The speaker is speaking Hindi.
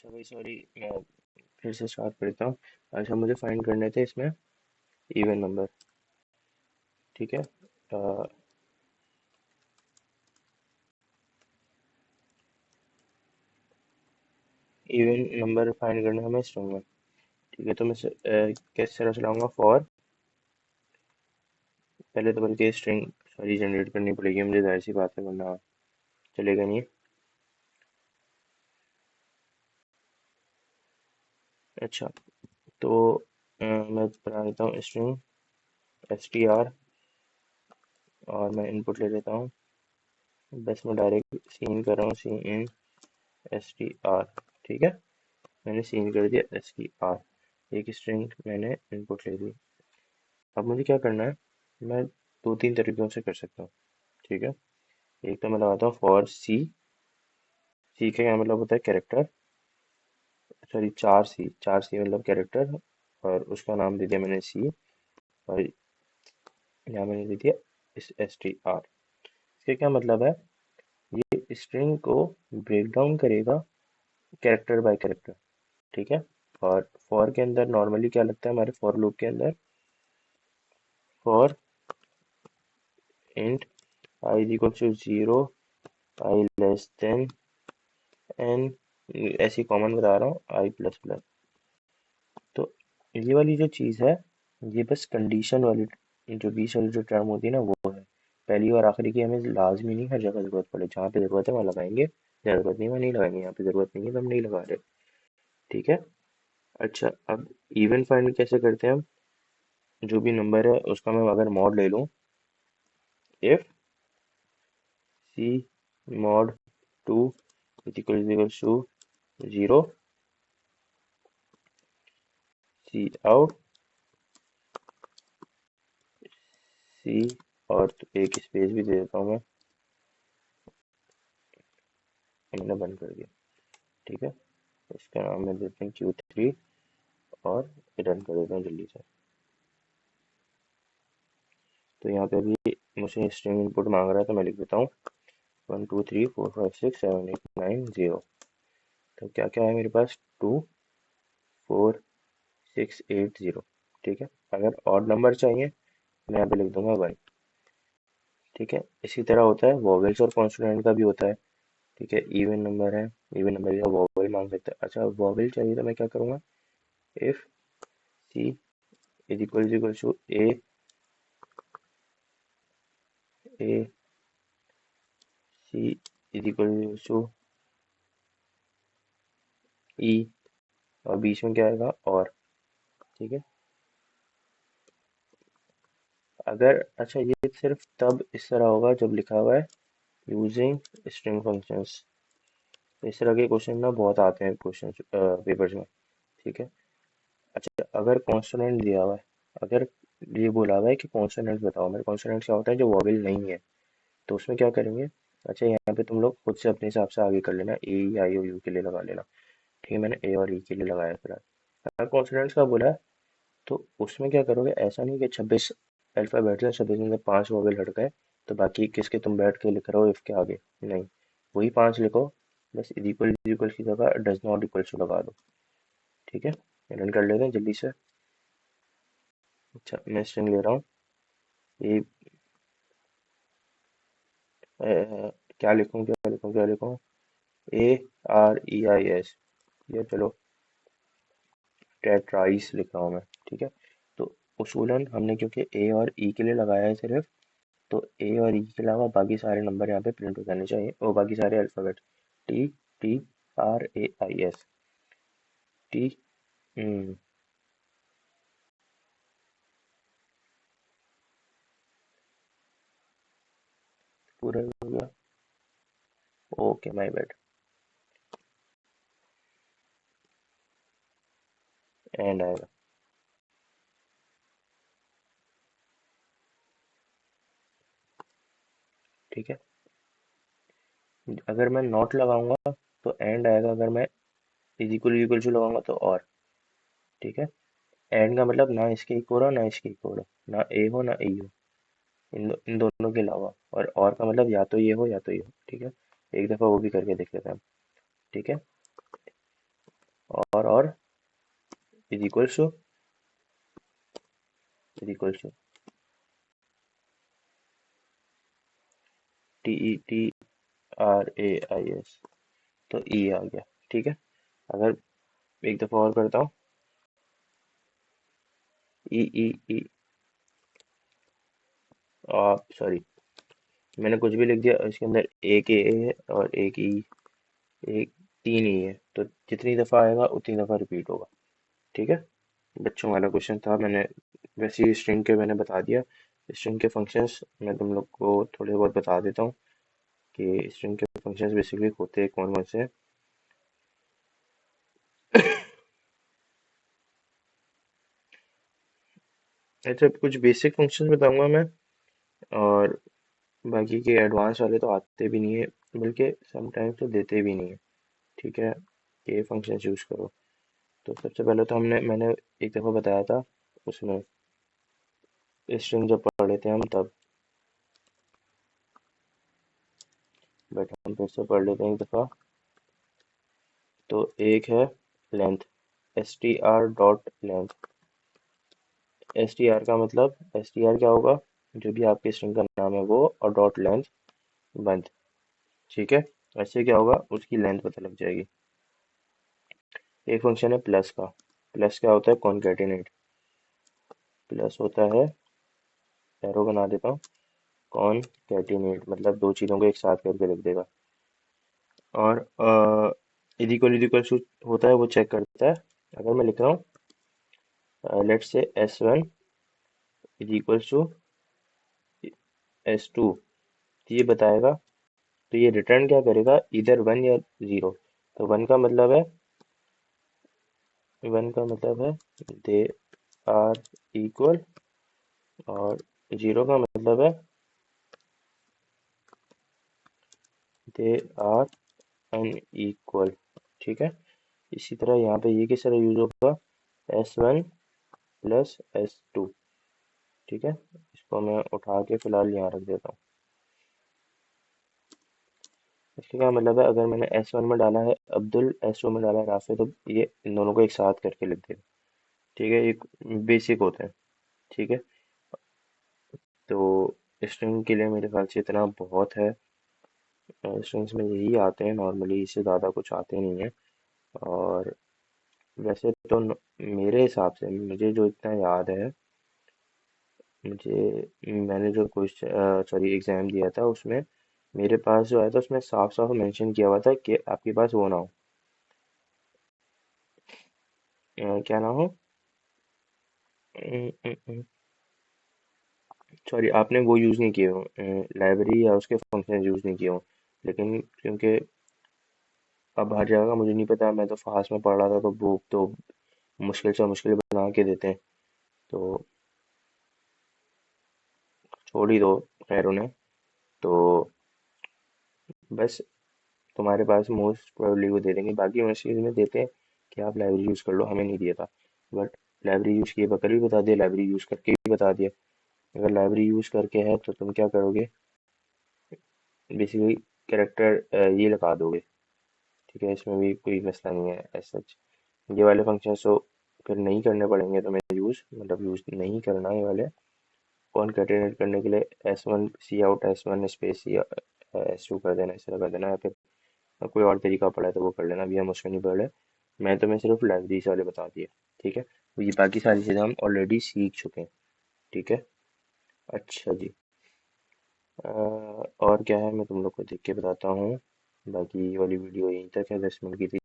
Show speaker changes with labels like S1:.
S1: अच्छा भाई सॉरी, मैं फिर से स्टार्ट करता हूँ। अच्छा, मुझे फाइंड करने थे इसमें इवन नंबर। ठीक है। इवन नंबर फाइंड करना है हमें स्ट्रिंग में। ठीक है, तो मैं किस तरह चलाऊंगा फॉर। पहले तो बल्कि स्ट्रिंग सॉरी जनरेट करनी पड़ेगी मुझे, जाहिर सी बात है, वरना चलेगा नहीं। अच्छा, तो मैं बना देता हूँ स्ट्रिंग str, और मैं इनपुट ले लेता हूँ। बस मैं डायरेक्ट सीन कर रहा हूँ, सी इन str। ठीक है, मैंने सीन कर दिया str। एक स्ट्रिंग मैंने इनपुट ले ली। अब मुझे क्या करना है, मैं दो तीन तरीकों से कर सकता हूँ। ठीक है, एक तो मैं लगाता हूँ फॉर सी। सी का क्या मतलब होता है, कैरेक्टर। सॉरी, चार सी मतलब कैरेक्टर, और उसका नाम दे दिया मैंने सी। और यहाँ मैंने दे दिया इस str। इसका क्या मतलब है, ये स्ट्रिंग को ब्रेक डाउन करेगा कैरेक्टर बाय कैरेक्टर। ठीक है, और फॉर के अंदर नॉर्मली क्या लगता है हमारे फॉर लूप के अंदर, for int I is equal to 0, I less than N, ऐसी कॉमन बता रहा हूँ, आई प्लस प्लस। तो ये वाली जो चीज़ है, ये बस कंडीशन वाली, जो बीच वाली जो टर्म होती है ना, वो है। पहली और आखिरी की हमें लाजमी नहीं हर जगह ज़रूरत पड़े, जहाँ पे ज़रूरत है वहाँ लगाएंगे, ज़रूरत नहीं वहाँ नहीं लगाएंगे, यहाँ पे ज़रूरत नहीं है तो हम नहीं लगा रहे। ठीक है। अच्छा, अब इवन फाइंड कैसे करते हैं हम, जो भी नंबर है उसका मैं अगर मॉड ले लूँ, if C mod 2 is equal to 0, C out C, और तो एक स्पेस भी दे देता हूँ मैं, मैंने बंद कर दिया। ठीक है, इसका नाम मैं देते हैं Q3, और रन कर देता हूँ जल्दी से। तो यहाँ पे अभी मुझे स्ट्रिंग इनपुट मांग रहा है, तो मैं लिख देता हूँ 1 2 3 4 5 6 7 8 9 0। तो क्या क्या है मेरे पास, 2 4 6 8 0। ठीक है, अगर ऑड नंबर चाहिए मैं यहाँ पे लिख दूंगा 1। ठीक है, इसी तरह होता है वॉवेल्स और कॉन्सोनेंट का भी होता है। ठीक है, इवन नंबर है, इवन नंबर का वॉवेल मांग सकता है। अच्छा, वॉवेल चाहिए तो मैं क्या करूँगा, if C is equal to A C is equal to E, और बीच में क्या आएगा, और। ठीक है, अगर अच्छा, ये सिर्फ तब इस तरह होगा जब लिखा हुआ है यूजिंग स्ट्रिंग फंक्शंस। इस तरह के क्वेश्चन ना बहुत आते हैं क्वेश्चन पेपर्स में। ठीक है। अच्छा, अगर कॉन्सोनेंट दिया हुआ है, अगर ये बोला हुआ है कि कॉन्सोनेंट बताओ, मेरे कॉन्सोनेंट क्या होता है, जो वॉवेल नहीं है, तो उसमें क्या करेंगे। अच्छा, यहाँ पे तुम लोग खुद से अपने हिसाब से आगे कर लेना, ए आई और यू के लिए लगा लेना। ठीक है, मैंने ए और ई के लिए लगाया फिलहाल। अगर कॉन्सोनेंट्स का बोला है, तो उसमें क्या करोगे, ऐसा नहीं कि 26 अल्फ़ाबेट्स हैं, 26 में से 5 वोवेल हट गए, तो बाकी 21 के तुम बैठ के लिख रहे हो इफ के आगे। नहीं, वही 5 लिखो, बस इक्वल की जगह डज नॉट इक्वल टू लगा दो। ठीक है, रन कर लेते हैं जल्दी से। अच्छा, मैं स्ट्रिंग ले रहा हूँ, ये क्या लिखूँ क्या लिखूँ क्या लिखूँ, AREIS, ये चलो टेट्राइस लिख रहा हूँ मैं। ठीक है, तो उसूलन हमने क्योंकि ए और ई के लिए लगाया है सिर्फ, तो ए और ई के अलावा बाकी सारे नंबर यहाँ पे प्रिंट हो जाने चाहिए, और बाकी सारे अल्फ़ाबेट, TTRAIS। टी, पूरा हो गया, ओके माय बैड, एंड आएगा। ठीक है, अगर मैं नॉट लगाऊंगा तो एंड आएगा, अगर मैं इक्वल टू लगाऊंगा तो और। ठीक है, एंड का मतलब ना इसके इक्वल हो ना इसके इक्वल हो, ना ए हो ना ई हो, इन दोनों के अलावा, और का मतलब या तो ये हो या तो ये हो। ठीक है, एक दफ़ा वो भी करके देख लेते हैं हम। ठीक है, और इज इक्वल्स टू TETRAIS, तो ई आ गया। ठीक है, अगर एक दफ़ा और करता हूँ, ई ई ई सॉरी, मैंने कुछ भी लिख दिया, इसके अंदर एक ए है और एक ई, एक तीन ई है, तो जितनी दफ़ा आएगा उतनी दफ़ा रिपीट होगा। ठीक है, बच्चों वाला क्वेश्चन था, मैंने वैसे ही स्ट्रिंग के मैंने बता दिया। स्ट्रिंग के फंक्शंस मैं तुम लोग को थोड़े बहुत बता देता हूँ कि स्ट्रिंग के फंक्शंस बेसिकली होते हैं कौन कौन से। अच्छा, कुछ बेसिक फंक्शंस बताऊंगा मैं, और बाकी के एडवांस वाले तो आते भी नहीं है, बल्कि समटाइम्स तो देते भी नहीं है। ठीक है, ये फंक्शन यूज़ करो। तो सबसे पहले तो मैंने एक दफ़ा बताया था उसमें, स्ट्रिंग जब पढ़े थे हम तब, बट हम फिर से पढ़ लेते हैं एक दफ़ा। तो एक है लेंथ, str.length। str का मतलब, str क्या होगा, जो भी आपके स्ट्रिंग का नाम है वो, और डॉट लेंथ बंद। ठीक है, ऐसे क्या होगा, उसकी लेंथ पता लग जाएगी। एक फंक्शन है प्लस का। प्लस क्या होता है, कॉन्केटिनेट। प्लस होता है, एरो बना देता हूँ, कॉन्केटिनेट मतलब दो चीज़ों को एक साथ करके लिख देगा। और इक्वल होता है, वो चेक करता है। अगर मैं लिख रहा हूँ let's say S1 is equals to S2, तो ये बताएगा, तो ये रिटर्न क्या करेगा, इधर वन या जीरो। तो वन का मतलब है दे आर इक्वल, और जीरो का मतलब है दे आर अनइक्वल। ठीक है, इसी तरह यहाँ पे ये किस तरह यूज होगा, S1 प्लस S2। ठीक है, इसको मैं उठा के फिलहाल यहाँ रख देता हूँ। इसका क्या मतलब है, अगर मैंने S1 में डाला है अब्दुल, S2 में डाला है राफे, तो ये इन दोनों को एक साथ करके लिख देगा। ठीक है, ये बेसिक होता है। ठीक है, तो स्ट्रिंग के लिए मेरे ख्याल से इतना बहुत है। स्ट्रिंग्स में यही आते हैं नॉर्मली, इससे ज़्यादा कुछ आते नहीं है। और वैसे तो मेरे हिसाब से, मुझे जो इतना याद है, मुझे मैंने जो क्वेश्चन सॉरी एग्ज़ाम दिया था उसमें मेरे पास जो आया था उसमें साफ साफ मेंशन किया हुआ था कि आपके पास वो ना हो, क्या ना हो, सॉरी आपने वो यूज़ नहीं किए हो, लाइब्रेरी या उसके फंक्शन यूज़ नहीं किए हो। लेकिन क्योंकि अब हर जगह का मुझे नहीं पता, मैं तो फास्ट में पढ़ रहा था, तो बुक तो मुश्किल से मुश्किल बना के देते हैं, तो छोड़ ही दो। खैर उन्हें, तो बस तुम्हारे पास मोस्ट प्रोबेबली वो दे देंगे, बाकी यूनिवर्सिटीज में देते हैं कि आप लाइब्रेरी यूज़ कर लो, हमें नहीं दिया था। बट लाइब्रेरी यूज़ किए बकर भी बता दिया, लाइब्रेरी यूज़ करके भी बता दिया। अगर लाइब्रेरी यूज़ करके है तो तुम क्या करोगे, बेसिकली कैरेक्टर ये लगा दोगे। ठीक है, इसमें भी कोई मसला नहीं है एज सच। ये वाले फंक्शन तो फिर नहीं करने पड़ेंगे तुम्हें यूज़, मतलब यूज़ नहीं करना ये वाले। कॉन्केटेनेट करने के लिए S1 सी आउट S1 स्पेस सी S2 कर देना, इस तरह कर देना, या फिर कोई और तरीका पड़ा है तो वो कर लेना, अभी हम उसमें नहीं पढ़ रहे। मैं तुम्हें सिर्फ लाइब्रेरी वाले बता दिए। ठीक है, ये बाकी सारी चीज़ें हम ऑलरेडी सीख चुके हैं। ठीक है, अच्छा जी। और क्या है, मैं तुम लोग को देख के बताता हूँ। बाकी ये वाली वीडियो यहीं तक है, 10 मिनट की थी।